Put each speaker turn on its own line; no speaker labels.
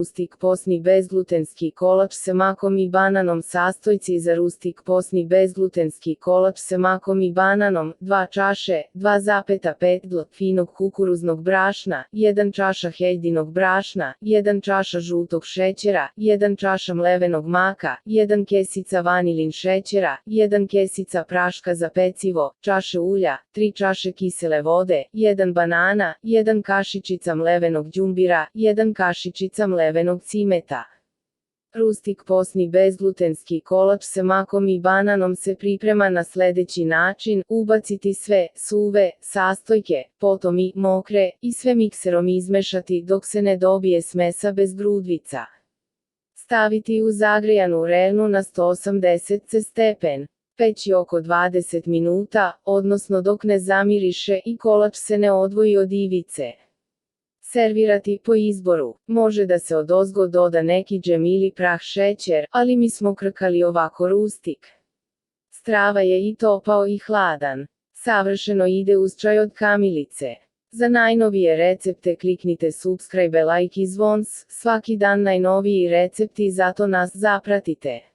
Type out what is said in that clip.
Rustik posni bezglutenski kolač sa makom i bananom. Sastojci za rustik posni bezglutenski kolač sa makom i bananom: 2 čaše, 2,5 dl finog kukuruznog brašna, 1 čaša heljdinog brašna, 1 čaša žutog šećera, 1 čaša mlevenog maka, 1 kesica vanilin šećera, 1 kesica praška za pecivo, čaše ulja, 3 čaše kisele vode, 1 banana, 1 kašičica mlevenog đumbira, 1 kašičica mlevenog cimeta. Rustik posni bezglutenski kolač sa makom i bananom se priprema na sledeći način: ubaciti sve suve sastojke, potom i mokre, i sve mikserom izmešati dok se ne dobije smesa bez grudvica. Staviti u zagrejanu vrelu na 180 stepen. Peći oko 20 minuta, odnosno dok ne zamiriše i kolač se ne odvoji od ivice. Servirati po izboru. Može da se odozgo doda neki džem ili prah šećer, ali mi smo krkali ovako rustik. Strava je i topao i hladan. Savršeno ide uz čaj od kamilice. Za najnovije recepte kliknite subscribe, like i zvons, svaki dan najnoviji recepti, zato nas zapratite.